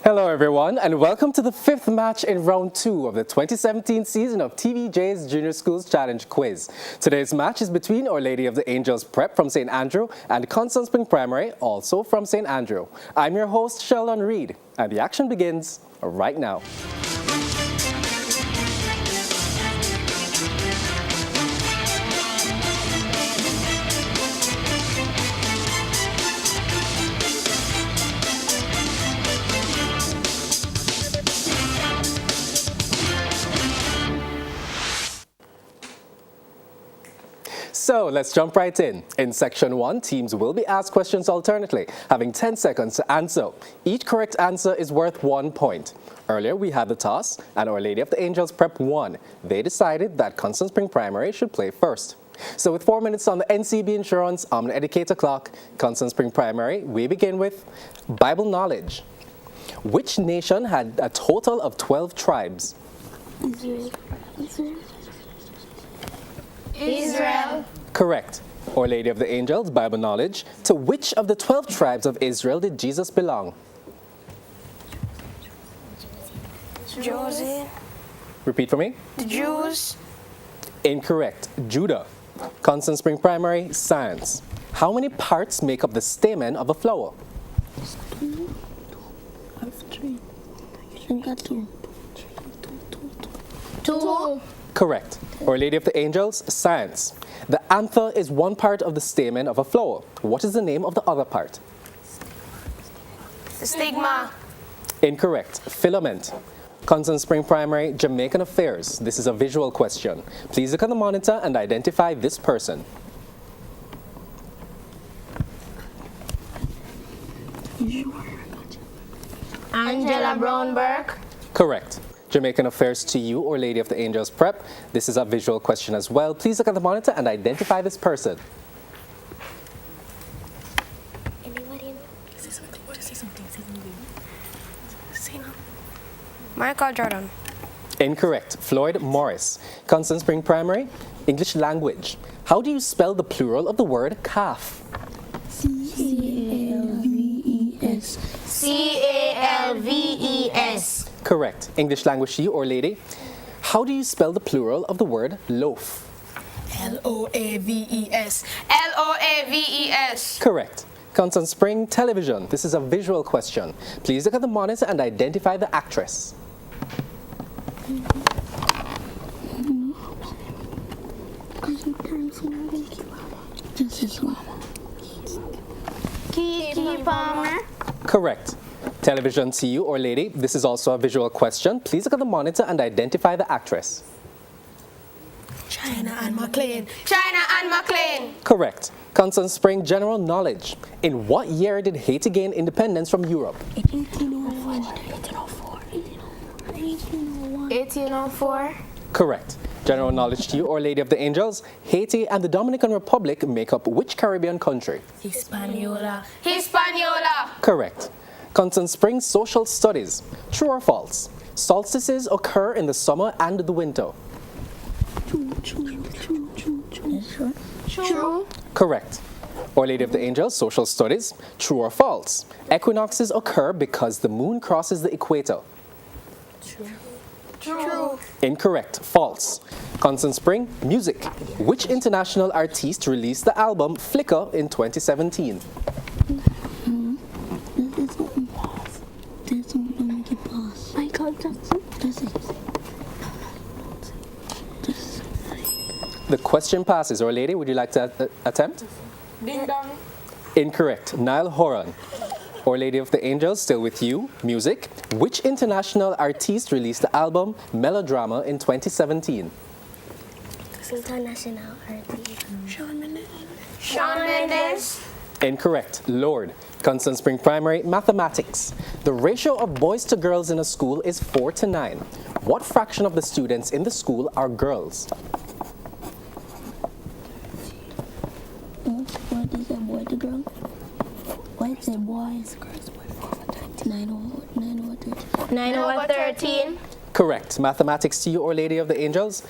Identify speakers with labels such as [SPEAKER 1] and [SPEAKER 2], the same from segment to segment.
[SPEAKER 1] Hello everyone and welcome to the fifth match in round 2 of the 2017 season of TVJ's Junior Schools Challenge Quiz. Today's match is between Our Lady of the Angels Prep from St. Andrew and Constant Spring Primary, also from St. Andrew. I'm your host Sheldon Reed and the action begins right now. So let's jump right in. In section 1, teams will be asked questions alternately, having 10 seconds to answer. Each correct answer is worth 1 point. Earlier we had the toss and Our Lady of the Angels Prep won. They decided that Constant Spring Primary should play first. So with 4 minutes on the NCB Insurance Omni Educator clock, Constant Spring Primary, we begin with Bible knowledge. Which nation had a total of 12 tribes?
[SPEAKER 2] Israel.
[SPEAKER 1] Correct. Our Lady of the Angels, Bible knowledge. To which of the 12 tribes of Israel did Jesus belong?
[SPEAKER 2] Joseph.
[SPEAKER 1] Repeat for me.
[SPEAKER 2] The Jews.
[SPEAKER 1] Incorrect. Judah. Constant Spring Primary, science. How many parts make up the stamen of a flower?
[SPEAKER 2] Two.
[SPEAKER 1] Correct. Our Lady of the Angels, science. The anther is one part of the stamen of a flower. What is the name of the other part?
[SPEAKER 2] The stigma.
[SPEAKER 1] Incorrect. Filament. Constant Spring Primary, Jamaican affairs. This is a visual question. Please look at the monitor and identify this person.
[SPEAKER 2] Angela Brownberg.
[SPEAKER 1] Correct. Jamaican affairs to you, Our Lady of the Angels Prep. This is a visual question as well. Please look at the monitor and identify this person.
[SPEAKER 2] Anybody? Michael Jordan.
[SPEAKER 1] Incorrect. Floyd Morris. Constant Spring Primary, English language. How do you spell the plural of the word calf?
[SPEAKER 2] C-A-L-V-E-S. C-A-L-V-E-S.
[SPEAKER 1] Correct. English language to you, Our Lady. How do you spell the plural of the word loaf?
[SPEAKER 2] L-O-A-V-E-S. L-O-A-V-E-S.
[SPEAKER 1] Correct. Constant Spring television. This is a visual question. Please look at the monitor and identify the actress.
[SPEAKER 2] Kiki Palmer.
[SPEAKER 1] Correct. Television to you, Our Lady. This is also a visual question. Please look at the monitor and identify the actress.
[SPEAKER 2] China and McLean. China and McLean.
[SPEAKER 1] Correct. Constant Spring general knowledge. In what year did Haiti gain independence from Europe?
[SPEAKER 2] 1804.
[SPEAKER 1] Correct. General knowledge to you, Our Lady of the Angels. Haiti and the Dominican Republic make up which Caribbean country?
[SPEAKER 2] Hispaniola. Hispaniola.
[SPEAKER 1] Correct. Constant Spring social studies. True or false? Solstices occur in the summer and the winter.
[SPEAKER 2] True.
[SPEAKER 1] Correct. Our Lady of the Angels social studies. True or false? Equinoxes occur because the moon crosses the equator.
[SPEAKER 2] True.
[SPEAKER 1] Incorrect. False. Constant Spring music. Which international artiste released the album Flicker in 2017?
[SPEAKER 2] Michael Jackson.
[SPEAKER 1] The question passes. Our Lady, would you like to attempt?
[SPEAKER 2] Ding dong.
[SPEAKER 1] Incorrect. Niall Horan. Our Lady of the Angels, still with you. Music. Which international artiste released the album Melodrama in 2017?
[SPEAKER 2] International artist. Shawn Mendes. Shawn Mendes.
[SPEAKER 1] Incorrect. Lord. Constant Spring Primary, mathematics. The ratio of boys to girls in a school is 4 to 9. What fraction of the students in the school are girls?
[SPEAKER 3] What is a boy to girl? What is a boy? 9 over 13.
[SPEAKER 1] Correct. Mathematics to you, Our Lady of the Angels.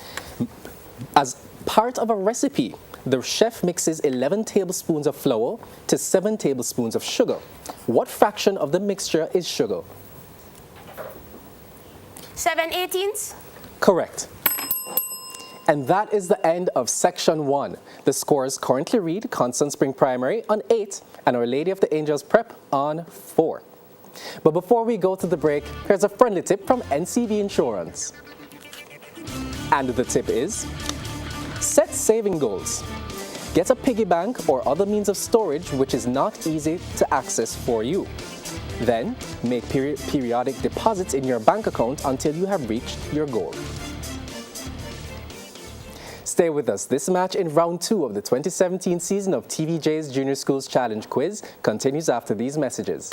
[SPEAKER 1] As part of a recipe, the chef mixes 11 tablespoons of flour to 7 tablespoons of sugar. What fraction of the mixture is sugar?
[SPEAKER 2] 7/18.
[SPEAKER 1] Correct. And that is the end of section 1. The scores currently read Constant Spring Primary on 8 and Our Lady of the Angels Prep on 4. But before we go to the break, here's a friendly tip from NCB Insurance. And the tip is, set saving goals. Get a piggy bank or other means of storage which is not easy to access for you. Then, make periodic deposits in your bank account until you have reached your goal. Stay with us. This match in round 2 of the 2017 season of TVJ's Junior Schools Challenge Quiz continues after these messages.